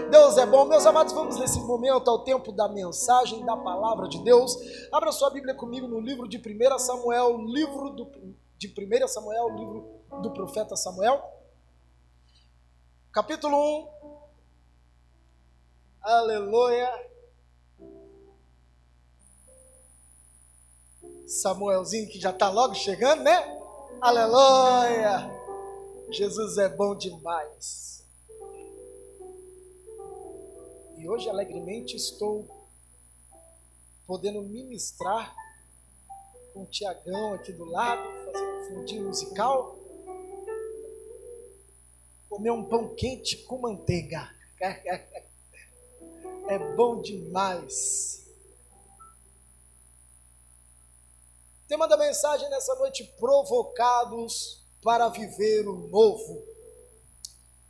Deus é bom. Meus amados, vamos nesse momento ao tempo da mensagem, da palavra de Deus. Abra sua Bíblia comigo no livro de 1 Samuel, livro do profeta Samuel, capítulo 1. Aleluia. Samuelzinho que já está logo chegando, né? Aleluia. Jesus é bom demais. E hoje, alegremente, estou podendo ministrar com o Tiagão aqui do lado, fazer um fundinho musical, comer um pão quente com manteiga. É bom demais. O tema da mensagem nessa noite: provocados para viver o novo.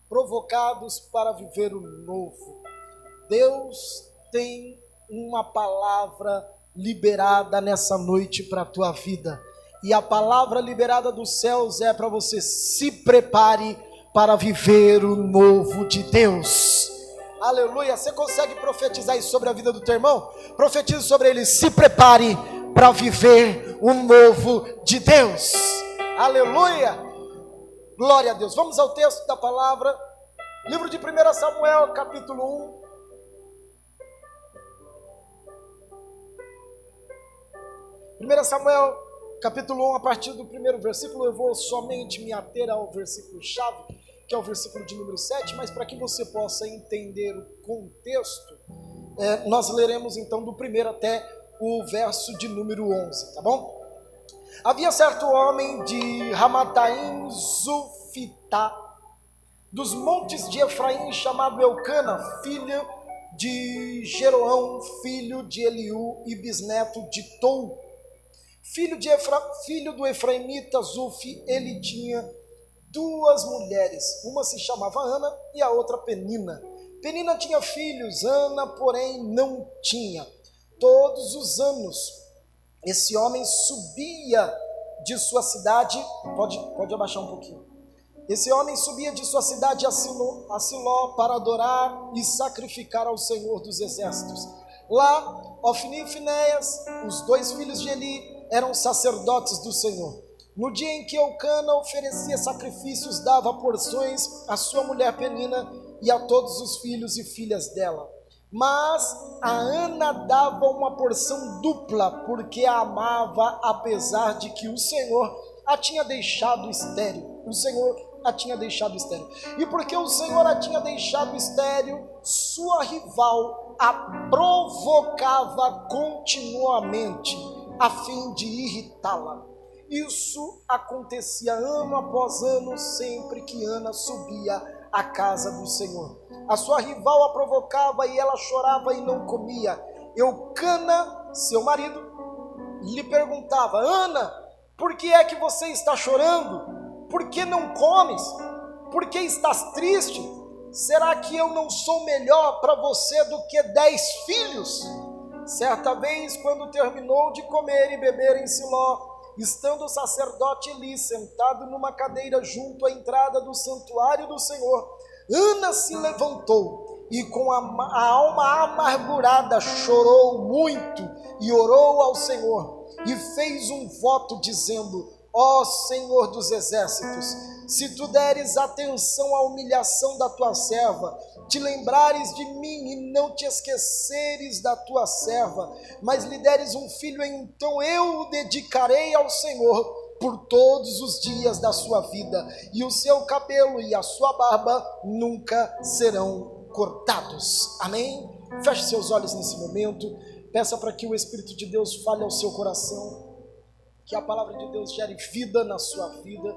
Provocados para viver o novo. Deus tem uma palavra liberada nessa noite para a tua vida. E a palavra liberada dos céus é para você: se prepare para viver o novo de Deus. Aleluia. Você consegue profetizar isso sobre a vida do teu irmão? Profetize sobre ele: se prepare para viver o novo de Deus. Aleluia. Glória a Deus. Vamos ao texto da palavra. Livro de 1 Samuel, capítulo 1. 1 Samuel, capítulo 1, a partir do primeiro versículo. Eu vou somente me ater ao versículo-chave, que é o versículo de número 7, mas para que você possa entender o contexto, nós leremos então do primeiro até o verso de número 11, tá bom? Havia certo homem de Ramataim Zufitá, dos montes de Efraim, chamado Eucana, filho de Jeroão, filho de Eliú e bisneto de Tou. Filho do Efraimita Zuf. Ele tinha duas mulheres, uma se chamava Ana e a outra Penina. Penina tinha filhos, Ana, porém, não tinha. Todos os anos, esse homem subia de sua cidade, pode abaixar um pouquinho. Esse homem subia de sua cidade a Siló para adorar e sacrificar ao Senhor dos Exércitos. Lá, Ofni e Finéias, os dois filhos de Eli, eram sacerdotes do Senhor. No dia em que Eucana oferecia sacrifícios, dava porções à sua mulher Penina e a todos os filhos e filhas dela. Mas a Ana dava uma porção dupla, porque a amava, apesar de que o Senhor a tinha deixado estéril. E porque o Senhor a tinha deixado estéril, sua rival a provocava continuamente, a fim de irritá-la. Isso acontecia ano após ano, sempre que Ana subia à casa do Senhor. A sua rival a provocava e ela chorava e não comia. Eucana, seu marido, lhe perguntava: Ana, por que é que você está chorando? Por que não comes? Por que estás triste? Será que eu não sou melhor para você do que 10 filhos? Certa vez, quando terminou de comer e beber em Siló, estando o sacerdote Eli sentado numa cadeira junto à entrada do santuário do Senhor, Ana se levantou e com a alma amargurada chorou muito e orou ao Senhor e fez um voto dizendo: ó Senhor dos Exércitos, se tu deres atenção à humilhação da tua serva, te lembrares de mim e não te esqueceres da tua serva, mas lhe deres um filho, então eu o dedicarei ao Senhor por todos os dias da sua vida, e o seu cabelo e a sua barba nunca serão cortados. Amém? Feche seus olhos nesse momento, peça para que o Espírito de Deus fale ao seu coração, que a palavra de Deus gere vida na sua vida,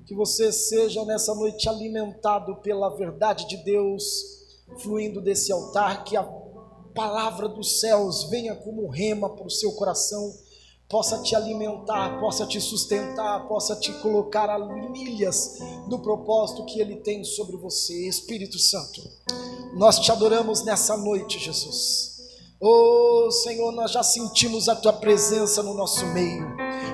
que você seja nessa noite alimentado pela verdade de Deus, fluindo desse altar, que a palavra dos céus venha como rema para o seu coração, possa te alimentar, possa te sustentar, possa te colocar a milhas do propósito que Ele tem sobre você. Espírito Santo, nós te adoramos nessa noite, Jesus. Oh Senhor, nós já sentimos a Tua presença no nosso meio,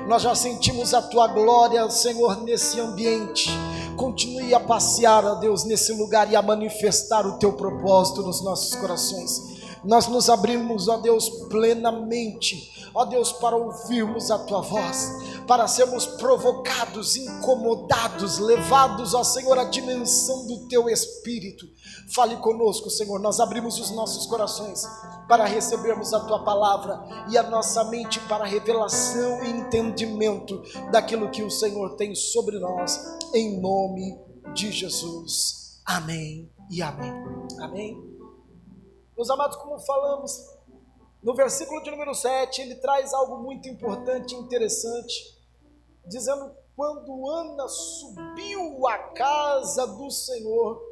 nós já sentimos a Tua glória, Senhor, nesse ambiente. Continue a passear, ó Deus, nesse lugar e a manifestar o teu propósito nos nossos corações. Nós nos abrimos, ó Deus, plenamente, ó Deus, para ouvirmos a tua voz, para sermos provocados, incomodados, levados, ó Senhor, à dimensão do teu Espírito. Fale conosco, Senhor. Nós abrimos os nossos corações para recebermos a tua palavra e a nossa mente para revelação e entendimento daquilo que o Senhor tem sobre nós, em nome de Jesus. Amém e amém. Amém. Meus amados, como falamos, no versículo de número 7, ele traz algo muito importante e interessante, dizendo: quando Ana subiu à casa do Senhor,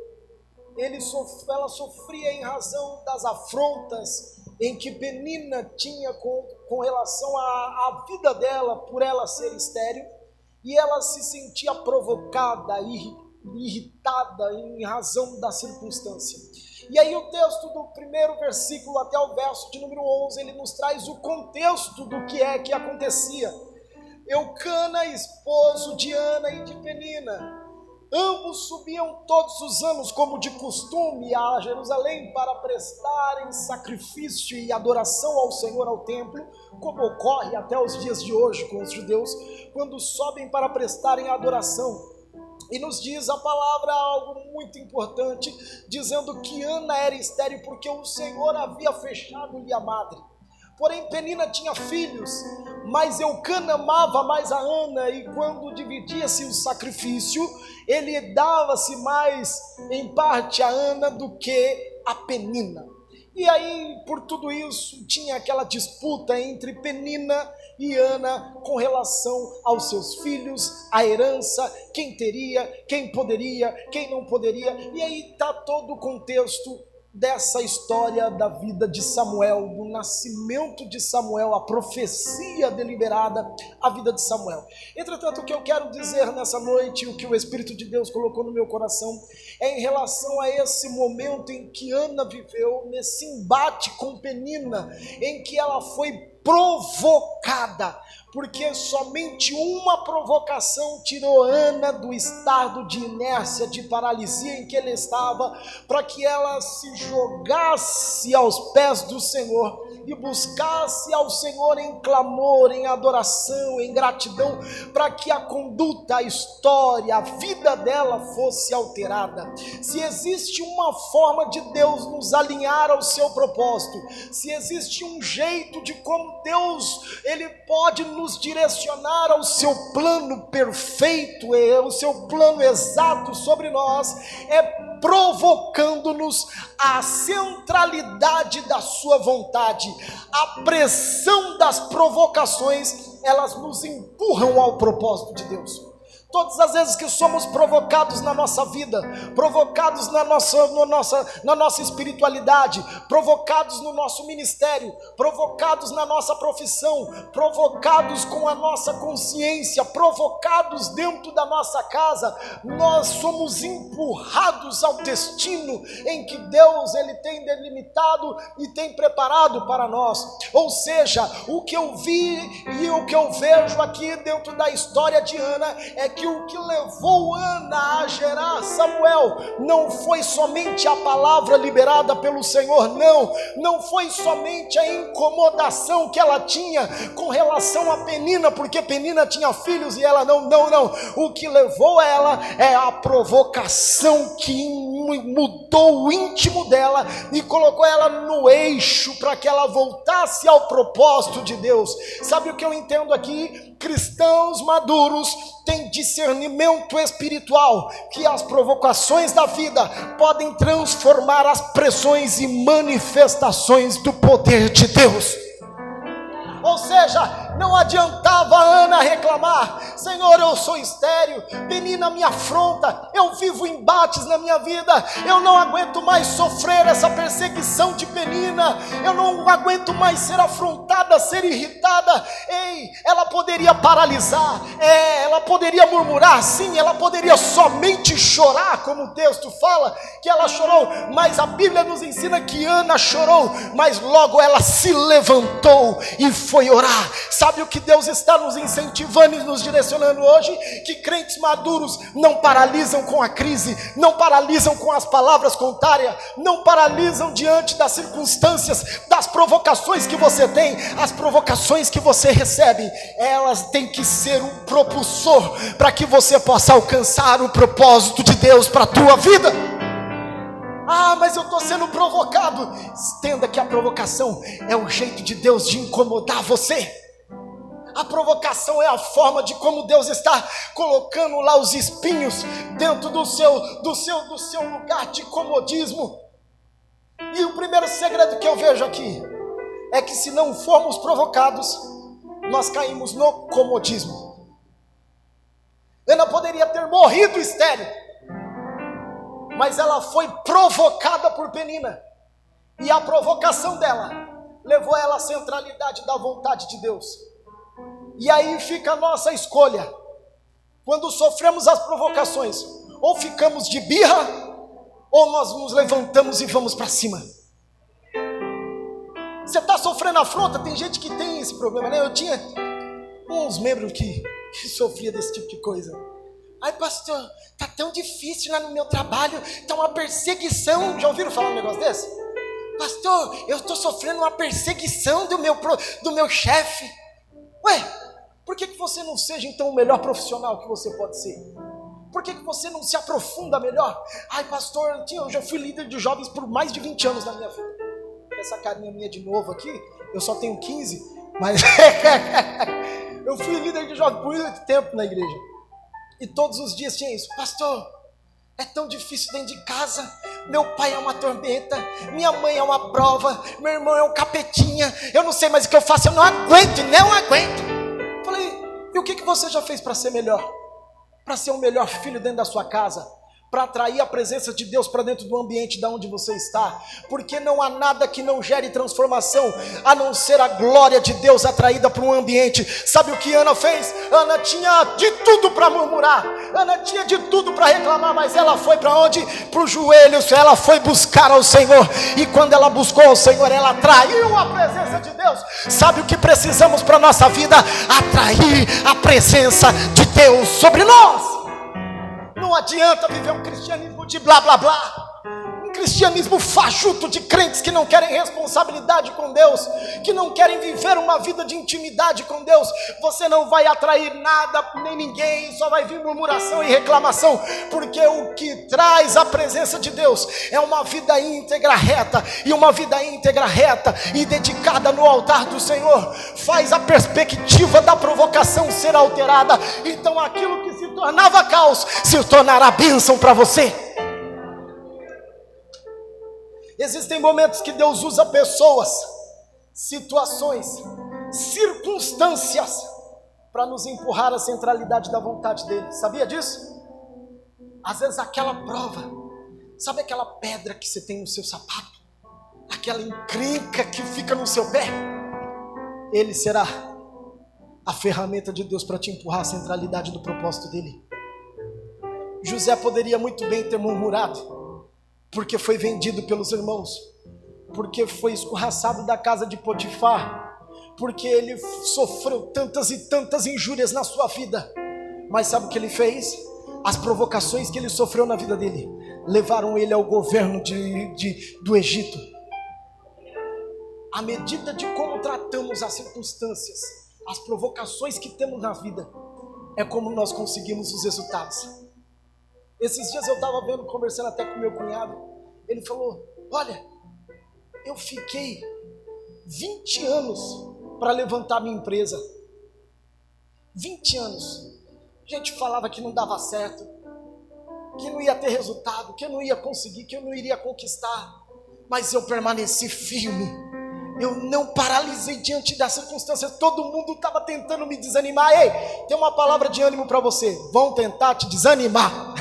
ela sofria em razão das afrontas em que Penina tinha com relação à vida dela, por ela ser estéril, e ela se sentia provocada, irritada em razão da circunstância. E aí o texto do primeiro versículo até o verso de número 11, ele nos traz o contexto do que é que acontecia. Eucana, esposo de Ana e de Penina, ambos subiam todos os anos, como de costume, a Jerusalém para prestarem sacrifício e adoração ao Senhor ao templo, como ocorre até os dias de hoje com os judeus, quando sobem para prestarem adoração. E nos diz a palavra algo muito importante, dizendo que Ana era estéril porque o Senhor havia fechado-lhe a madre. Porém Penina tinha filhos, mas Eucana amava mais a Ana, e quando dividia-se o sacrifício, ele dava-se mais em parte a Ana do que a Penina. E aí, por tudo isso, tinha aquela disputa entre Penina e Ana com relação aos seus filhos, a herança, quem teria, quem poderia, quem não poderia. E aí está todo o contexto dessa história da vida de Samuel, do nascimento de Samuel, a profecia deliberada, a vida de Samuel. Entretanto, o que eu quero dizer nessa noite, o que o Espírito de Deus colocou no meu coração, é em relação a esse momento em que Ana viveu, nesse embate com Penina, em que ela foi provocada, porque somente uma provocação tirou Ana do estado de inércia, de paralisia em que ele estava, para que ela se jogasse aos pés do Senhor e buscasse ao Senhor em clamor, em adoração, em gratidão, para que a conduta, a história, a vida dela fosse alterada. Se existe uma forma de Deus nos alinhar ao seu propósito, se existe um jeito de como Deus, ele pode nos direcionar ao seu plano perfeito, ao seu plano exato sobre nós, é provocando-nos à centralidade da sua vontade. A pressão das provocações, elas nos empurram ao propósito de Deus. Todas as vezes que somos provocados na nossa vida, provocados na nossa espiritualidade, provocados no nosso ministério, provocados na nossa profissão, provocados com a nossa consciência, provocados dentro da nossa casa, nós somos empurrados ao destino em que Deus ele tem delimitado e tem preparado para nós. Ou seja, o que eu vi e o que eu vejo aqui dentro da história de Ana é que o que levou Ana a gerar Samuel não foi somente a palavra liberada pelo Senhor, não foi somente a incomodação que ela tinha com relação a Penina, porque Penina tinha filhos e ela não. O que levou ela é a provocação que mudou o íntimo dela e colocou ela no eixo para que ela voltasse ao propósito de Deus. Sabe o que eu entendo aqui? Cristãos maduros têm discernimento espiritual, que as provocações da vida podem transformar as pressões em manifestações do poder de Deus. Ou seja, não adiantava Ana reclamar: Senhor, eu sou estéril, Penina me afronta, eu vivo embates na minha vida, eu não aguento mais sofrer essa perseguição de Penina, eu não aguento mais ser afrontada, ser irritada. Ei, ela poderia paralisar, ela poderia murmurar, sim, ela poderia somente chorar, como o texto fala que ela chorou, mas a Bíblia nos ensina que Ana chorou, mas logo ela se levantou e foi orar. Sabe sabe o que Deus está nos incentivando e nos direcionando hoje? Que crentes maduros não paralisam com a crise, não paralisam com as palavras contrárias, não paralisam diante das circunstâncias, das provocações que você tem. As provocações que você recebe, elas têm que ser um propulsor para que você possa alcançar o propósito de Deus para a tua vida. Ah, mas eu estou sendo provocado. Entenda que a provocação é o jeito de Deus de incomodar você. A provocação é a forma de como Deus está colocando lá os espinhos dentro do seu lugar de comodismo. E o primeiro segredo que eu vejo aqui é que se não formos provocados, nós caímos no comodismo. Ana poderia ter morrido estéril, mas ela foi provocada por Penina, e a provocação dela levou ela à centralidade da vontade de Deus. E aí fica a nossa escolha, quando sofremos as provocações: ou ficamos de birra, ou nós nos levantamos e vamos para cima. Você está sofrendo afronta? Tem gente que tem esse problema, né? Eu tinha uns membros que sofria desse tipo de coisa. Ai, pastor, tá tão difícil lá no meu trabalho, tá uma perseguição. Já ouviram falar um negócio desse? Pastor, eu estou sofrendo uma perseguição do meu chefe. Ué, por que você não seja então o melhor profissional que você pode ser? Por que você não se aprofunda melhor? Ai, pastor, eu já fui líder de jovens por mais de 20 anos na minha vida. Essa carinha minha de novo aqui, eu só tenho 15, mas eu fui líder de jovens por muito tempo na igreja. E todos os dias tinha isso: pastor, é tão difícil dentro de casa, meu pai é uma tormenta, minha mãe é uma prova, meu irmão é um capetinha, eu não sei mais o que eu faço, eu não aguento. Falei, e o que você já fez para ser melhor? Para ser um melhor filho dentro da sua casa? Para atrair a presença de Deus para dentro do ambiente de onde você está? Porque não há nada que não gere transformação, a não ser a glória de Deus atraída para um ambiente. Sabe o que Ana fez? Ana tinha de tudo para murmurar, Ana tinha de tudo para reclamar, mas ela foi para onde? Para os joelhos, ela foi buscar ao Senhor. E quando ela buscou ao Senhor, ela atraiu a presença de Deus. Sabe o que precisamos para a nossa vida? Atrair a presença de Deus sobre nós. Não adianta viver um cristianismo de blá blá blá, um cristianismo fajuto de crentes que não querem responsabilidade com Deus, que não querem viver uma vida de intimidade com Deus. Você não vai atrair nada nem ninguém, só vai vir murmuração e reclamação, porque o que traz a presença de Deus é uma vida íntegra, reta, e uma vida íntegra, reta e dedicada no altar do Senhor faz a perspectiva da provocação ser alterada. Então aquilo que se tornava caos se tornará bênção para você. Existem momentos que Deus usa pessoas, situações, circunstâncias para nos empurrar à centralidade da vontade dele. Sabia disso? Às vezes aquela prova, sabe aquela pedra que você tem no seu sapato, aquela encrenca que fica no seu pé? Ele será a ferramenta de Deus para te empurrar à centralidade do propósito dele. José poderia muito bem ter murmurado, porque foi vendido pelos irmãos, porque foi escorraçado da casa de Potifar, porque ele sofreu tantas e tantas injúrias na sua vida. Mas sabe o que ele fez? As provocações que ele sofreu na vida dele levaram ele ao governo do Egito. À medida de como tratamos as circunstâncias, as provocações que temos na vida, é como nós conseguimos os resultados. Esses dias eu estava conversando até com meu cunhado. Ele falou: olha, eu fiquei 20 anos para levantar minha empresa. 20 anos. A gente falava que não dava certo, que não ia ter resultado, que eu não ia conseguir, que eu não iria conquistar. Mas eu permaneci firme. Eu não paralisei diante das circunstâncias. Todo mundo estava tentando me desanimar. Ei, tem uma palavra de ânimo para você: vão tentar te desanimar.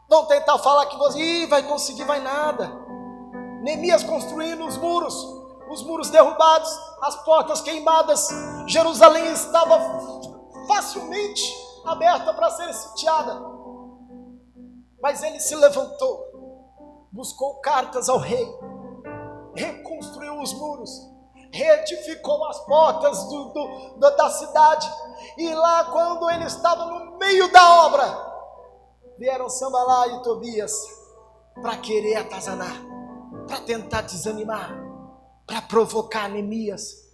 Vão tentar falar que você vai conseguir, vai nada. Neemias construindo os muros derrubados, as portas queimadas. Jerusalém estava facilmente aberta para ser sitiada, mas ele se levantou, buscou cartas ao rei, reconstruiu os muros, reedificou as portas da cidade. E lá, quando ele estava no meio da obra, vieram Sanbalá e Tobias para querer atazanar, para tentar desanimar, para provocar Neemias,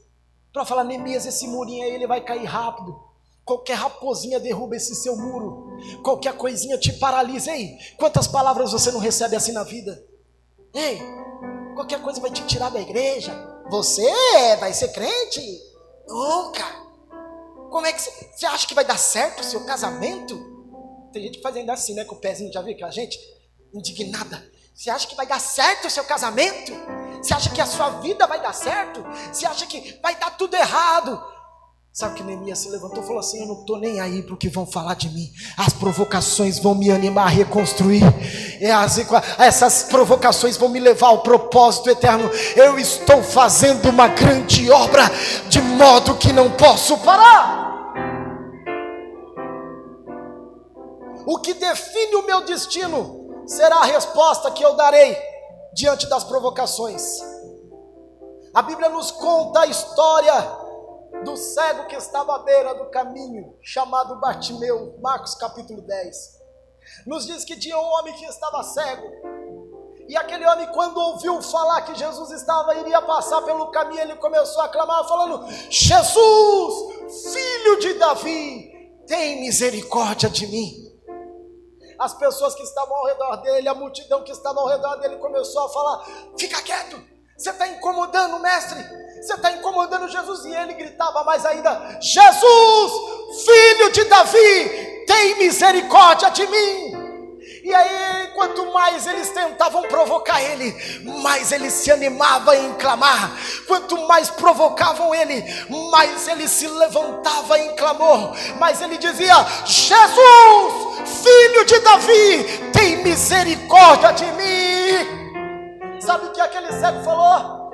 para falar: Neemias, esse murinho aí ele vai cair rápido, qualquer raposinha derruba esse seu muro, qualquer coisinha te paralisa. Ei, quantas palavras você não recebe assim na vida? Ei, qualquer coisa vai te tirar da igreja. Você vai ser crente? Nunca. Como é que você acha que vai dar certo o seu casamento? Tem gente que faz ainda assim, né, com o pezinho, já viu aquela gente indignada? Você acha que vai dar certo o seu casamento? Você acha que a sua vida vai dar certo? Você acha que vai dar tudo errado? Sabe que Neemias se levantou e falou assim: eu não estou nem aí para o que vão falar de mim. As provocações vão me animar a reconstruir. Essas provocações vão me levar ao propósito eterno. Eu estou fazendo uma grande obra, de modo que não posso parar. O que define o meu destino será a resposta que eu darei diante das provocações. A Bíblia nos conta a história do cego que estava à beira do caminho, chamado Bartimeu. Marcos capítulo 10, nos diz que tinha um homem que estava cego, e aquele homem, quando ouviu falar que Jesus iria passar pelo caminho, ele começou a clamar falando: Jesus, filho de Davi, tem misericórdia de mim. As pessoas que estavam ao redor dele, a multidão que estava ao redor dele, começou a falar: fica quieto, você está incomodando o mestre, você está incomodando Jesus. E ele gritava mais ainda: Jesus, filho de Davi, tem misericórdia de mim. E aí, quanto mais eles tentavam provocar ele, mais ele se animava em clamar. Quanto mais provocavam ele, mais ele se levantava em clamor. Mas ele dizia: Jesus, filho de Davi, tem misericórdia de mim. Sabe o que aquele cego falou?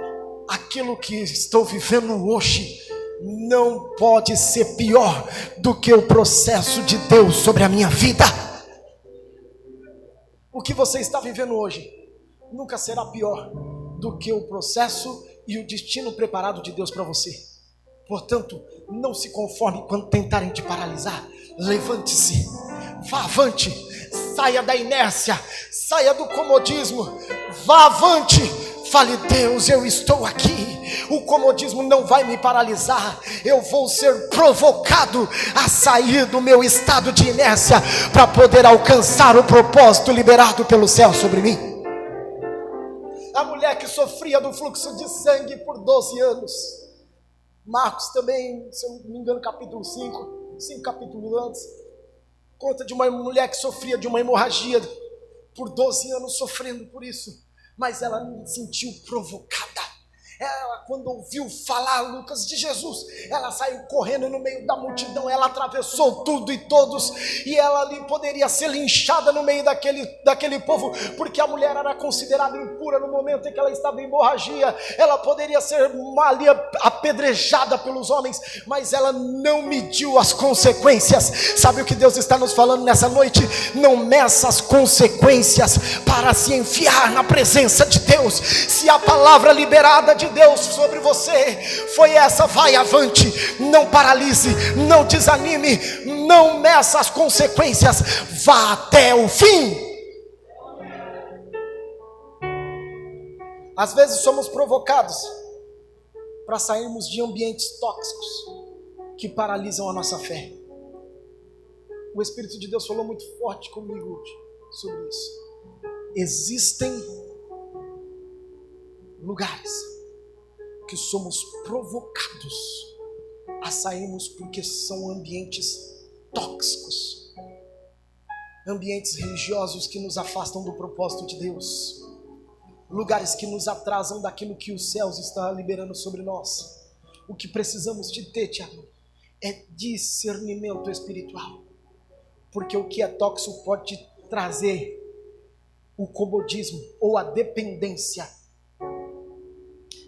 Aquilo que estou vivendo hoje não pode ser pior do que o processo de Deus sobre a minha vida. O que você está vivendo hoje nunca será pior do que o processo e o destino preparado de Deus para você. Portanto, não se conforme quando tentarem te paralisar. Levante-se, vá avante, saia da inércia, saia do comodismo, vá avante. Fale: Deus, eu estou aqui. O comodismo não vai me paralisar. Eu vou ser provocado a sair do meu estado de inércia para poder alcançar o propósito liberado pelo céu sobre mim. A mulher que sofria do fluxo de sangue por 12 anos. Marcos também, se eu não me engano, capítulo 5 capítulos antes, conta de uma mulher que sofria de uma hemorragia por 12 anos, sofrendo por isso. Mas ela se sentiu provocada. Ela, quando ouviu falar, Lucas, de Jesus, ela saiu correndo no meio da multidão. Ela atravessou tudo e todos, e ela ali poderia ser linchada no meio daquele povo, porque a mulher era considerada impura no momento em que ela estava em hemorragia. Ela poderia ser ali apedrejada pelos homens, mas ela não mediu as consequências. Sabe o que Deus está nos falando nessa noite? Não meça as consequências para se enfiar na presença de Deus. Se a palavra liberada de Deus sobre você foi essa: vai avante, não paralise, não desanime, não meça as consequências, vá até o fim. Às vezes somos provocados para sairmos de ambientes tóxicos que paralisam a nossa fé. O Espírito de Deus falou muito forte comigo hoje sobre isso. Existem lugares que somos provocados a sairmos porque são ambientes tóxicos, ambientes religiosos que nos afastam do propósito de Deus, lugares que nos atrasam daquilo que os céus estão liberando sobre nós. O que precisamos de ter, Tiago, é discernimento espiritual, porque o que é tóxico pode trazer o comodismo ou a dependência.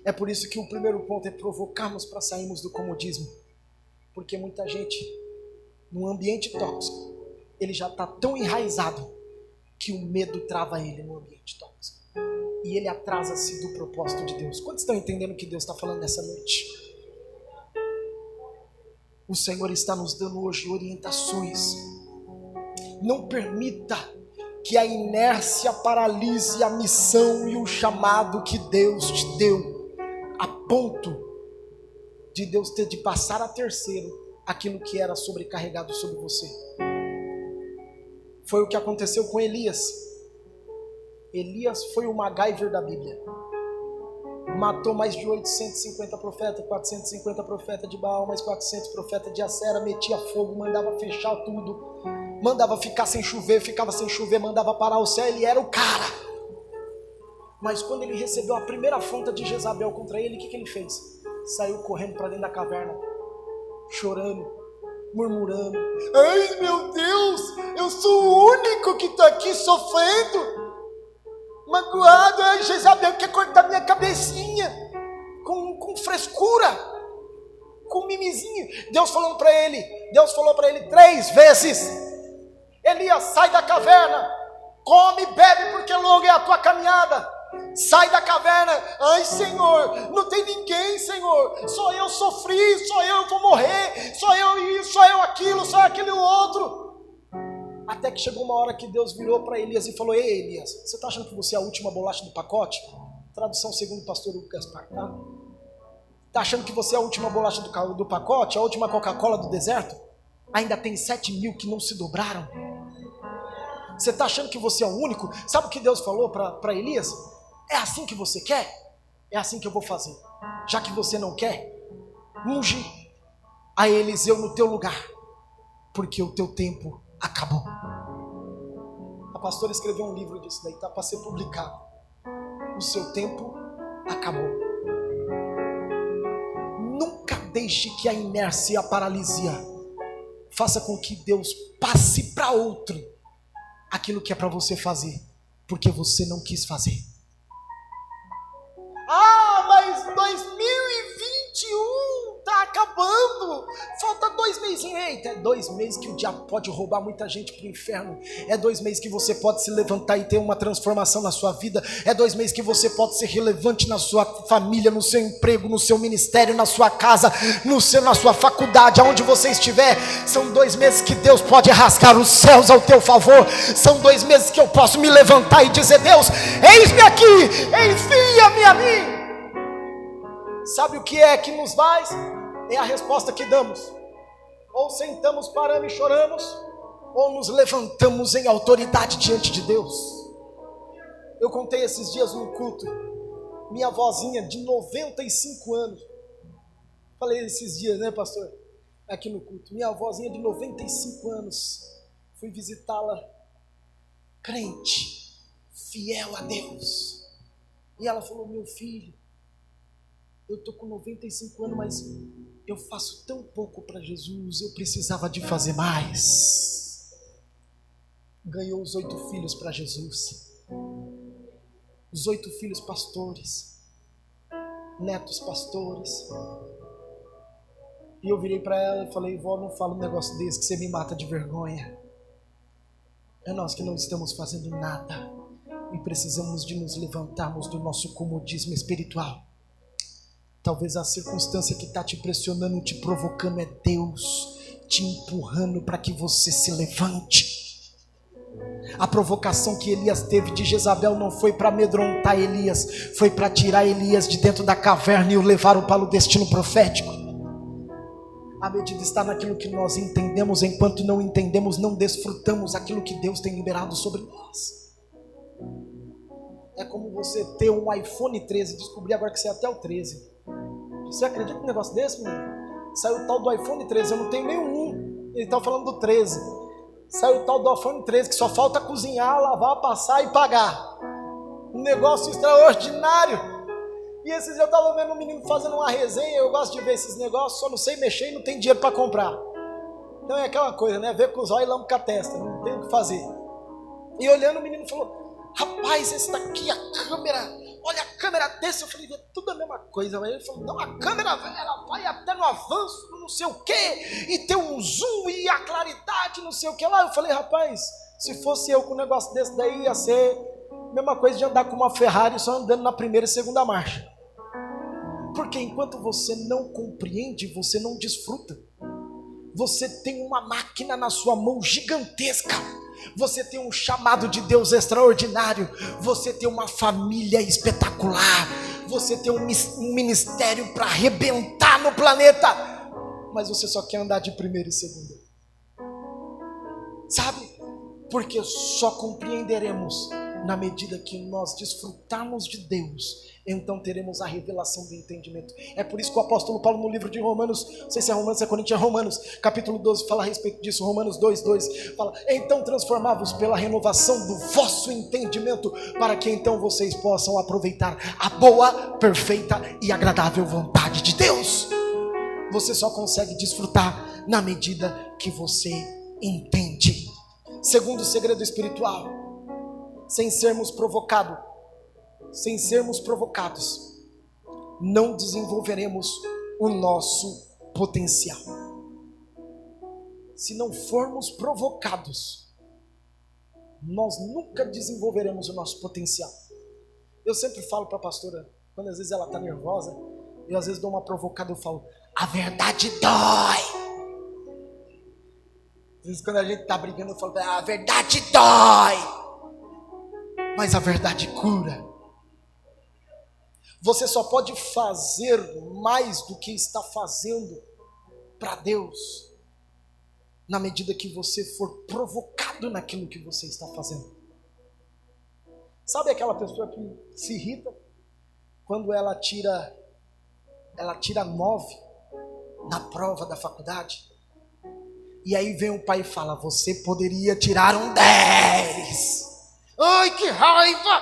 É por isso que o primeiro ponto é provocarmos para sairmos do comodismo. Porque muita gente, num ambiente tóxico, ele já está tão enraizado que o medo trava ele no ambiente tóxico. e ele atrasa-se do propósito de Deus. Quantos estão entendendo o que Deus está falando nessa noite? O Senhor está nos dando hoje orientações. Não permita que a inércia paralise a missão e o chamado que Deus te deu, a ponto de Deus ter de passar a terceiro aquilo que era sobrecarregado sobre você. Foi o que aconteceu com Elias. Elias foi o MacGyver da Bíblia. Matou mais de 850 profetas, 450 profetas de Baal, mais 400 profetas de Acera, metia fogo, mandava fechar tudo, mandava ficar sem chover, ficava sem chover, mandava parar o céu, ele era o cara. Mas quando ele recebeu a primeira afronta de Jezabel contra ele, o que ele fez? Saiu correndo para dentro da caverna, chorando, murmurando: ai meu Deus, eu sou o único que está aqui sofrendo, magoado. Ai, Jezabel quer cortar minha cabecinha com frescura, com mimizinho. Deus falou para ele 3 vezes: Elias, sai da caverna, come e bebe, porque longa é a tua caminhada. Sai da caverna. Ai Senhor, não tem ninguém, Senhor, só eu sofri, só eu vou morrer, só eu isso, só eu aquilo, só aquele outro. Até que chegou uma hora que Deus virou para Elias e falou: ei Elias, você está achando que você é a última bolacha do pacote? Tradução segundo o pastor Hugo Gaspar, tá? Está achando que você é a última bolacha do pacote, a última Coca-Cola do deserto? Ainda tem 7.000 que não se dobraram. Você está achando que você é o único? Sabe o que Deus falou para Elias? É assim que você quer? É assim que eu vou fazer. Já que você não quer, unge a Eliseu no teu lugar, porque o teu tempo acabou. A pastora escreveu um livro disso daí, está para ser publicado. O seu tempo acabou. Nunca deixe que a inércia e a paralisia faça com que Deus passe para outro aquilo que é para você fazer, porque você não quis fazer. Ah, mas 2021 está acabando, falta 2 meses. Eita, é 2 meses que o diabo pode roubar muita gente para o inferno. É 2 meses que você pode se levantar e ter uma transformação na sua vida. É 2 meses que você pode ser relevante na sua família, no seu emprego, no seu ministério, na sua casa, na sua faculdade, aonde você estiver. São 2 meses que Deus pode rasgar os céus ao teu favor. São 2 meses que eu posso me levantar e dizer: Deus, eis-me aqui, envia-me a mim. Sabe o que é que nos faz? É a resposta que damos. Ou sentamos, paramos e choramos, ou nos levantamos em autoridade diante de Deus. Eu contei esses dias no culto, minha avózinha de 95 anos. Falei esses dias, né, pastor? Aqui no culto. Minha avózinha de 95 anos. Fui visitá-la, crente, fiel a Deus. E ela falou: meu filho, eu estou com 95 anos, mas eu faço tão pouco para Jesus, eu precisava de fazer mais. Ganhou os 8 filhos para Jesus. Os 8 filhos pastores, netos pastores. E eu virei para ela e falei: vó, não fala um negócio desse que você me mata de vergonha. É nós que não estamos fazendo nada e precisamos de nos levantarmos do nosso comodismo espiritual. Talvez a circunstância que está te pressionando, te provocando, é Deus te empurrando para que você se levante. A provocação que Elias teve de Jezabel não foi para amedrontar Elias, foi para tirar Elias de dentro da caverna e o levar para o destino profético. A medida está naquilo que nós entendemos. Enquanto não entendemos, não desfrutamos aquilo que Deus tem liberado sobre nós. É como você ter um iPhone 13, descobrir agora que você é até o 13. Você acredita num negócio desse, menino? Saiu o tal do iPhone 13, eu não tenho nenhum. Ele está falando do 13. Saiu o tal do iPhone 13, que só falta cozinhar, lavar, passar e pagar. Um negócio extraordinário. E esses dias eu estava vendo um menino fazendo uma resenha. Eu gosto de ver esses negócios, só não sei mexer e não tem dinheiro para comprar. Então é aquela coisa, né? Ver com os olhos e lama com a testa, não tem o que fazer. E olhando, o menino falou: rapaz, esse daqui, a câmera, olha a câmera desse. Eu falei: é tudo a mesma coisa. Mas ele falou: não, a câmera, ela vai até no avanço, não sei o que, e tem um zoom e a claridade, não sei o que lá. Eu falei: rapaz, se fosse eu com um negócio desse daí, ia ser Mesma coisa de andar com uma Ferrari só andando na primeira e segunda marcha. Porque enquanto você não compreende, você não desfruta. Você tem uma máquina na sua mão gigantesca. Você tem um chamado de Deus extraordinário. Você tem uma família espetacular. Você tem um ministério para arrebentar no planeta. Mas você só quer andar de primeira e segunda. Sabe? Porque só compreenderemos na medida que nós desfrutarmos de Deus. Então teremos a revelação do entendimento. É por isso que o apóstolo Paulo, no livro de Romanos, não sei se é Romanos, se é Coríntios, é Romanos, capítulo 12, fala a respeito disso. Romanos 2:2 fala: então transformai-vos pela renovação do vosso entendimento, para que então vocês possam aproveitar a boa, perfeita e agradável vontade de Deus. Você só consegue desfrutar na medida que você entende. Segundo segredo espiritual: sem sermos provocados, não desenvolveremos o nosso potencial. Se não formos provocados, nós nunca desenvolveremos o nosso potencial. Eu sempre falo para a pastora, quando às vezes ela está nervosa, eu às vezes dou uma provocada, eu falo: a verdade dói. Às vezes quando a gente está brigando, eu falo: a verdade dói, mas a verdade cura. Você só pode fazer mais do que está fazendo para Deus na medida que você for provocado naquilo que você está fazendo. Sabe aquela pessoa que se irrita quando ela tira 9 na prova da faculdade? E aí vem o pai e fala: você poderia tirar um 10. Ai, que raiva!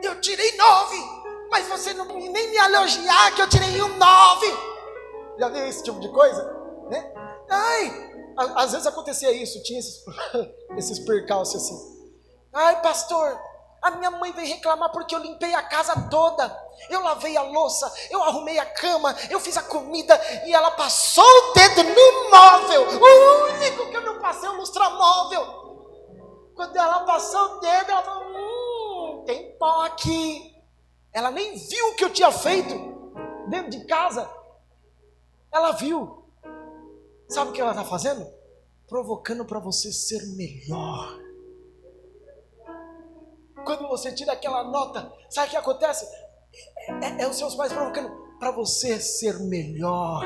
Eu tirei 9. Mas você não nem me elogiar que eu tirei um 9. Já viu esse tipo de coisa? Né? Ai, às vezes acontecia isso, tinha esses percalços assim. Ai, pastor, a minha mãe veio reclamar porque eu limpei a casa toda. Eu lavei a louça, eu arrumei a cama, eu fiz a comida e ela passou o dedo no móvel. O único que eu não passei é o lustramóvel. Quando ela passou o dedo, ela falou: tem pó aqui. Ela nem viu o que eu tinha feito dentro de casa. Ela viu. Sabe o que ela está fazendo? Provocando para você ser melhor. Quando você tira aquela nota, sabe o que acontece? É os seus pais provocando para você ser melhor.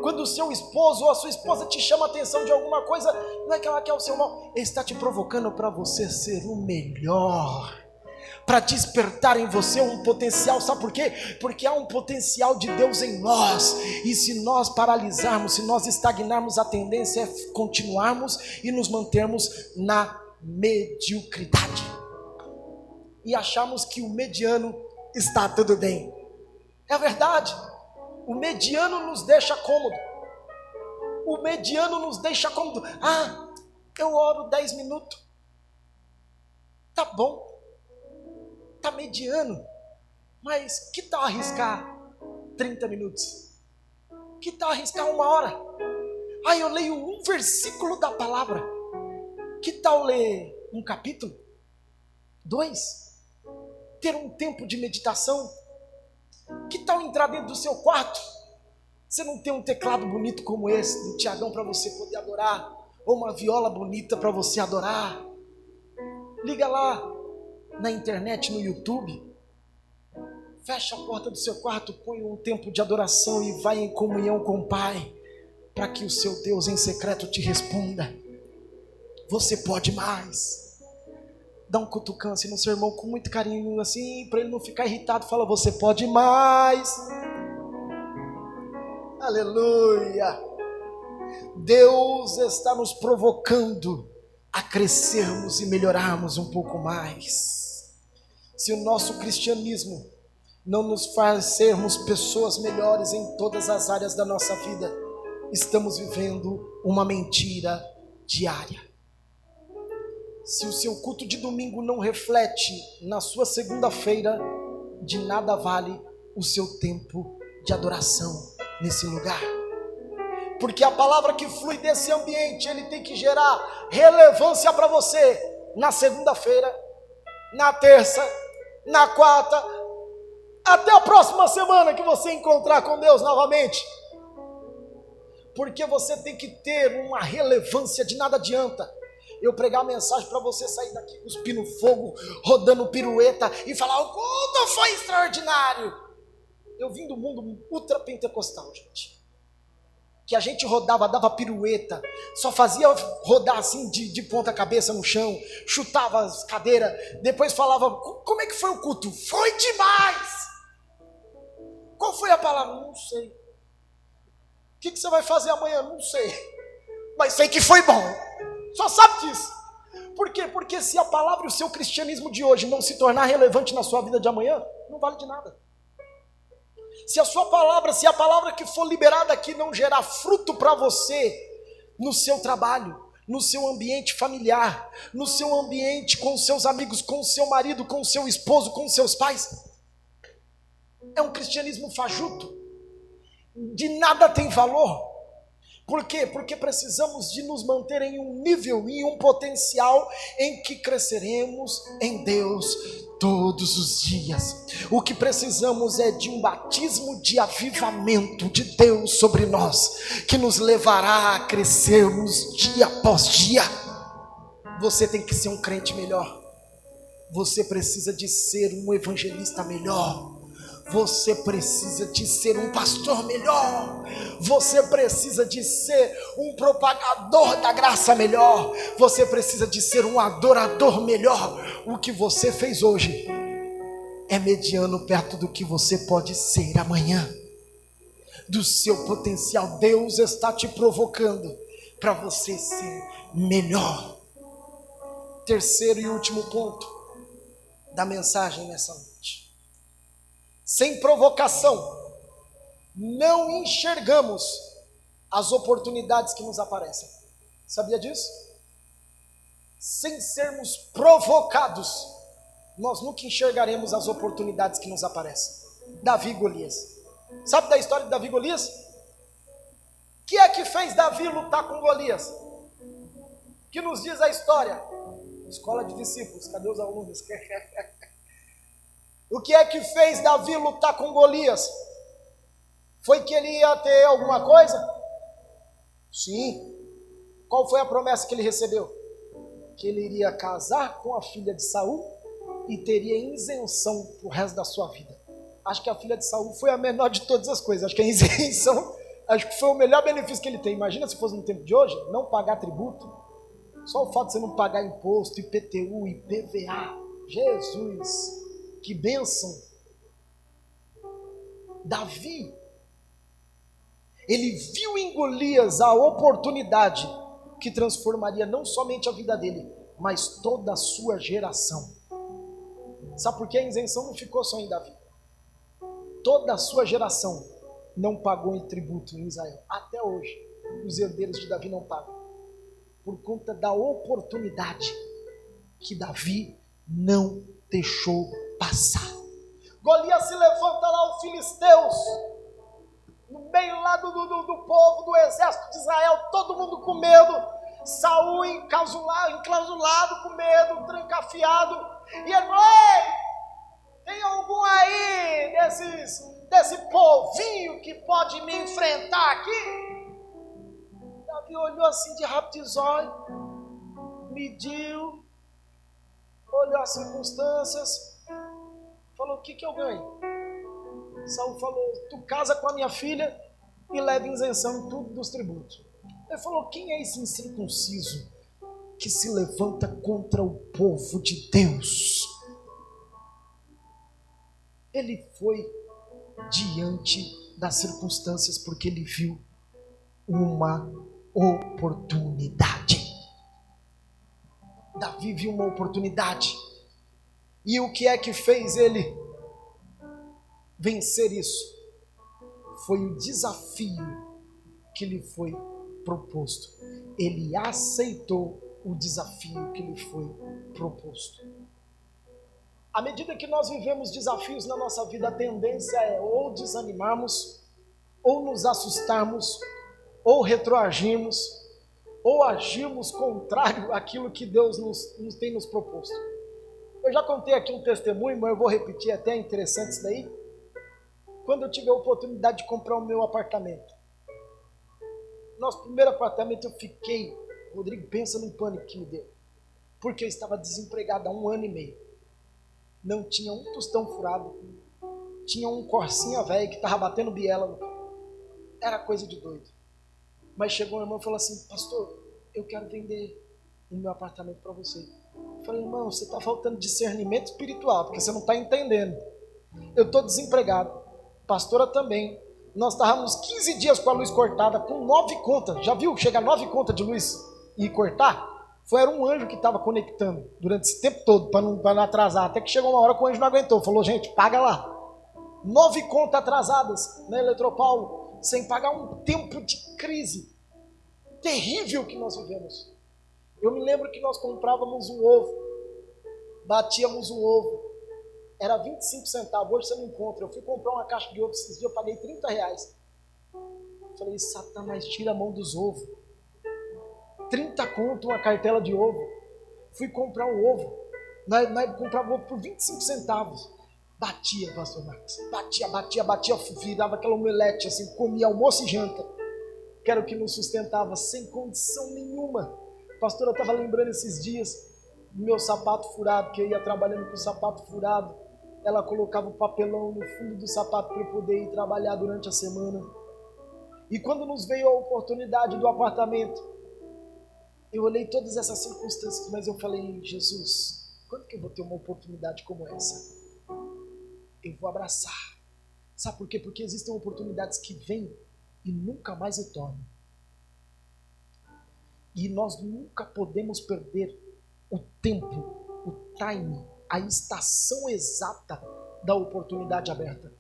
Quando o seu esposo ou a sua esposa te chama a atenção de alguma coisa, não é que ela quer o seu mal, ele está te provocando para você ser o melhor. Para despertar em você um potencial. Sabe por quê? Porque há um potencial de Deus em nós. E se nós paralisarmos, se nós estagnarmos, a tendência é continuarmos e nos mantermos na mediocridade. E acharmos que o mediano está tudo bem. É verdade. O mediano nos deixa cômodo. O mediano nos deixa cômodo. Ah, eu oro 10 minutos. Tá bom. Tá mediano, mas que tal arriscar 30 minutos? Que tal arriscar 1 hora? Ah, eu leio um versículo da palavra. Que tal ler um capítulo? 2? Ter um tempo de meditação? Que tal entrar dentro do seu quarto? Você não tem um teclado bonito como esse do Tiagão para você poder adorar? Ou uma viola bonita para você adorar? Liga lá na internet, no YouTube, fecha a porta do seu quarto, põe um tempo de adoração e vai em comunhão com o Pai, para que o seu Deus em secreto te responda. Você pode mais. Dá um cutucão assim no seu irmão com muito carinho, assim, para ele não ficar irritado. Fala: você pode mais. Aleluia. Deus está nos provocando a crescermos e melhorarmos um pouco mais. Se o nosso cristianismo não nos faz sermos pessoas melhores em todas as áreas da nossa vida, estamos vivendo uma mentira diária. Se o seu culto de domingo não reflete na sua segunda-feira, de nada vale o seu tempo de adoração nesse lugar. Porque a palavra que flui desse ambiente, ele tem que gerar relevância para você na segunda-feira, na terça, na quarta, até a próxima semana que você encontrar com Deus novamente. Porque você tem que ter uma relevância, de nada adianta eu pregar a mensagem para você sair daqui cuspindo fogo, rodando pirueta e falar: o culto foi extraordinário. Eu vim do mundo ultra pentecostal, gente, que a gente rodava, dava pirueta, só fazia rodar assim de ponta cabeça no chão, chutava as cadeiras, depois falava: como é que foi o culto? Foi demais! Qual foi a palavra? Não sei. O que você vai fazer amanhã? Não sei, mas sei que foi bom. Só sabe disso. Por quê? Porque se a palavra e o seu cristianismo de hoje não se tornar relevante na sua vida de amanhã, não vale de nada. Se a sua palavra, se a palavra que for liberada aqui não gerar fruto para você no seu trabalho, no seu ambiente familiar, no seu ambiente com os seus amigos, com o seu marido, com o seu esposo, com os seus pais, é um cristianismo fajuto, de nada tem valor. Por quê? Porque precisamos de nos manter em um nível, em um potencial em que cresceremos em Deus todos os dias. O que precisamos é de um batismo de avivamento de Deus sobre nós, que nos levará a crescermos dia após dia. Você tem que ser um crente melhor. Você precisa de ser um evangelista melhor. Você precisa de ser um pastor melhor. Você precisa de ser um propagador da graça melhor. Você precisa de ser um adorador melhor. O que você fez hoje é mediano perto do que você pode ser amanhã, do seu potencial. Deus está te provocando para você ser melhor. Terceiro e último ponto da mensagem nessa noite: sem provocação, não enxergamos as oportunidades que nos aparecem. Sabia disso? Sem sermos provocados, nós nunca enxergaremos as oportunidades que nos aparecem. Davi e Golias. Sabe da história de Davi e Golias? O que é que fez Davi lutar com Golias? O que nos diz a história? Escola de discípulos, cadê os alunos? O que é que fez Davi lutar com Golias? Foi que ele ia ter alguma coisa? Sim. Qual foi a promessa que ele recebeu? Que ele iria casar com a filha de Saul e teria isenção para o resto da sua vida. Acho que a filha de Saul foi a menor de todas as coisas. Acho que a isenção, acho que foi o melhor benefício que ele tem. Imagina se fosse no tempo de hoje, não pagar tributo. Só o fato de você não pagar imposto, IPTU, IPVA. Jesus, que bênção. Davi, ele viu em Golias a oportunidade que transformaria não somente a vida dele, mas toda a sua geração. Sabe por que a isenção não ficou só em Davi? Toda a sua geração não pagou em tributo em Israel. Até hoje, os herdeiros de Davi não pagam, por conta da oportunidade que Davi não deixou passar. Golias se levanta lá, os filisteus, no meio lá do povo, do exército de Israel, todo mundo com medo, Saul enclausulado com medo, trancafiado, e ele falou: ei, tem algum aí desse povinho que pode me enfrentar aqui? Davi olhou assim de rapidizóio, mediu, olhou as circunstâncias, falou: o que eu ganho? Saul falou: tu casa com a minha filha e leva isenção em tudo dos tributos. Ele falou: quem é esse incircunciso que se levanta contra o povo de Deus? Ele foi diante das circunstâncias porque ele viu uma oportunidade. Davi viu uma oportunidade. E o que é que fez ele vencer isso? Foi o desafio que lhe foi proposto. Ele aceitou o desafio que lhe foi proposto. À medida que nós vivemos desafios na nossa vida, a tendência é ou desanimarmos, ou nos assustarmos, ou retroagirmos, ou agirmos contrário àquilo que Deus tem nos proposto. Eu já contei aqui um testemunho, mas eu vou repetir, até é interessante isso daí. Quando eu tive a oportunidade de comprar o meu apartamento, nosso primeiro apartamento, eu fiquei, Rodrigo, pensa no pânico que me deu, porque eu estava desempregado há 1 ano e meio, não tinha um tostão furado, tinha um Corsinha velho que estava batendo biela, era coisa de doido. Mas chegou um irmão e falou assim: pastor, eu quero vender o meu apartamento para você. Eu falei: irmão, você está faltando discernimento espiritual, porque você não está entendendo. Eu estou desempregado, pastora também. Nós estávamos 15 dias com a luz cortada, com 9 contas. Já viu? Chega a 9 contas de luz e cortar. Era um anjo que estava conectando durante esse tempo todo, para não atrasar. Até que chegou uma hora que o anjo não aguentou. Falou: gente, paga lá. 9 contas atrasadas na Eletropaulo, sem pagar, um tempo de crise terrível que nós vivemos. Eu me lembro que nós comprávamos um ovo, batíamos um ovo, era 25 centavos, hoje você não encontra. Eu fui comprar uma caixa de ovo esses dias, eu paguei R$30. Falei: Satanás, tira a mão dos ovos. 30 conto uma cartela de ovo. Fui comprar um ovo, nós comprava ovo por 25 centavos. Batia, pastor Marcos, batia, virava aquela omelete assim, comia almoço e janta, que era o que nos sustentava, sem condição nenhuma. A pastora estava lembrando esses dias do meu sapato furado, que eu ia trabalhando com o sapato furado. Ela colocava o papelão no fundo do sapato para eu poder ir trabalhar durante a semana. E quando nos veio a oportunidade do apartamento, eu olhei todas essas circunstâncias, mas eu falei: Jesus, quando que eu vou ter uma oportunidade como essa? Eu vou abraçar. Sabe por quê? Porque existem oportunidades que vêm e nunca mais retornam. E nós nunca podemos perder o tempo, o time, a estação exata da oportunidade aberta.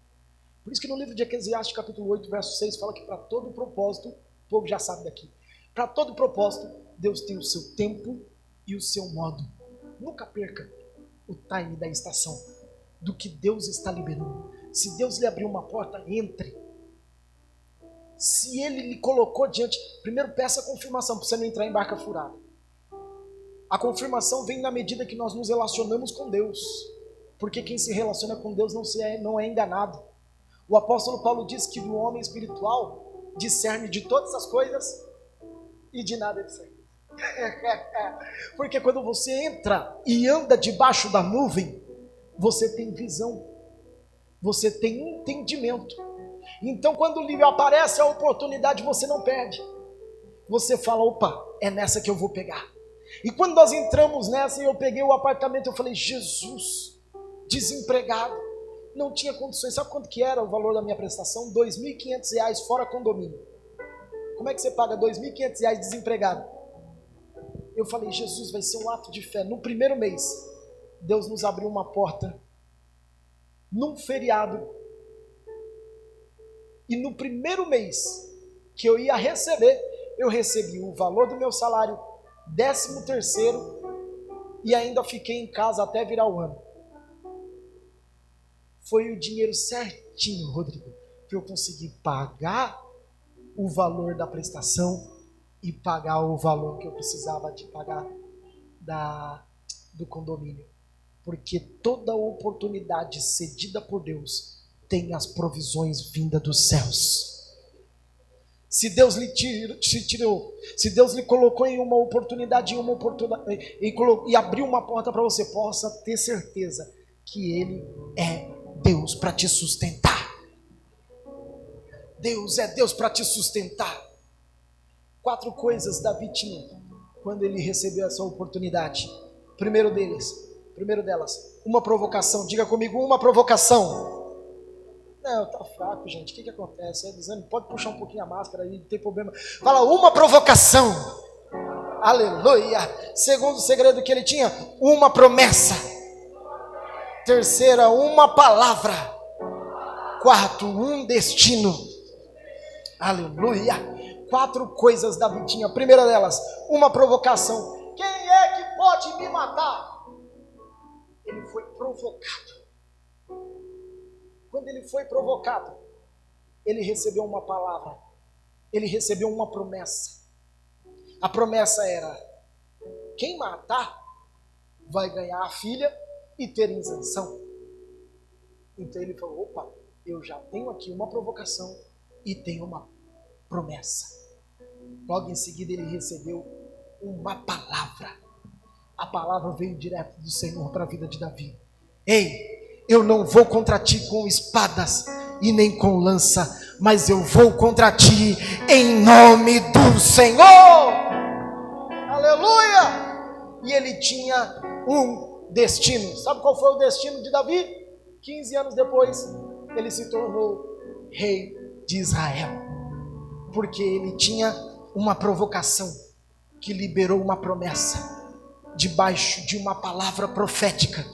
Por isso que no livro de Eclesiastes, capítulo 8, verso 6, fala que para todo propósito, o povo já sabe daqui, para todo propósito, Deus tem o seu tempo e o seu modo. Nunca perca o time da estação, do que Deus está liberando. Se Deus lhe abriu uma porta, entre. Se Ele lhe colocou diante, primeiro peça a confirmação, para você não entrar em barca furada. A confirmação vem na medida que nós nos relacionamos com Deus, porque quem se relaciona com Deus não é enganado. O apóstolo Paulo diz que o homem espiritual discerne de todas as coisas e de nada discerne. Porque quando você entra e anda debaixo da nuvem, você tem visão, você tem entendimento. Então quando lhe aparece a oportunidade, você não perde. Você fala: opa, é nessa que eu vou pegar. E quando nós entramos nessa e eu peguei o apartamento, eu falei: Jesus, desempregado, não tinha condições. Sabe quanto que era o valor da minha prestação? R$2.500 fora condomínio. Como é que você paga R$2.500 desempregado? Eu falei: Jesus, vai ser um ato de fé. No primeiro mês, Deus nos abriu uma porta num feriado. E no primeiro mês que eu ia receber, eu recebi o valor do meu salário, 13º, e ainda fiquei em casa até virar o ano. Foi o dinheiro certinho, Rodrigo, que eu consegui pagar o valor da prestação e pagar o valor que eu precisava de pagar do condomínio. Porque toda oportunidade cedida por Deus tem as provisões vindas dos céus. Se Deus lhe tirou, se Deus lhe colocou em uma oportunidade, e abriu uma porta para você, possa ter certeza que Ele é Deus para te sustentar. Deus é Deus para te sustentar. 4 coisas Davi tinha quando ele recebeu essa oportunidade. Primeiro delas, uma provocação. Diga comigo: uma provocação. Não, tá fraco, gente. O que acontece? É desânimo. Pode puxar um pouquinho a máscara aí, não tem problema. Fala: uma provocação. Aleluia. Segundo segredo que ele tinha, uma promessa. Terceira, uma palavra. 4, um destino. Aleluia. 4 coisas Davi tinha. Primeira delas, uma provocação. Quem é que pode me matar? Ele foi provocado. Quando ele foi provocado, ele recebeu uma palavra. Ele recebeu uma promessa. A promessa era: quem matar vai ganhar a filha e ter isenção. Então ele falou, opa, eu já tenho aqui uma provocação e tenho uma promessa. Logo em seguida ele recebeu uma palavra. A palavra veio direto do Senhor para a vida de Davi. Ei, eu não vou contra ti com espadas e nem com lança, mas eu vou contra ti em nome do Senhor. Aleluia! E ele tinha um destino. Sabe qual foi o destino de Davi? 15 anos depois, ele se tornou rei de Israel. Porque ele tinha uma provocação que liberou uma promessa debaixo de uma palavra profética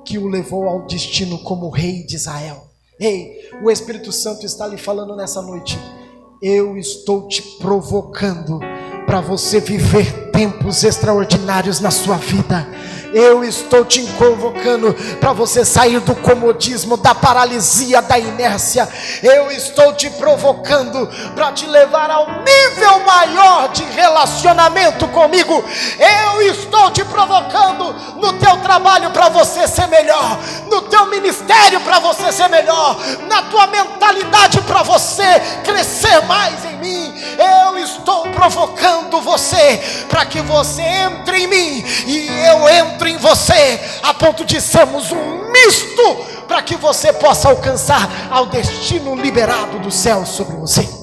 que o levou ao destino como rei de Israel. Ei, o Espírito Santo está lhe falando nessa noite. Eu estou te provocando para você viver tempos extraordinários na sua vida. Eu estou te convocando para você sair do comodismo, da paralisia, da inércia. Eu estou te provocando para te levar ao nível maior de relacionamento comigo. Eu estou te provocando no teu trabalho para você ser melhor, no teu ministério para você ser melhor, na tua mentalidade para você crescer mais em mim. Eu estou provocando você para que você entre em mim e eu entro em você, a ponto de sermos um misto, para que você possa alcançar ao destino liberado do céu sobre você.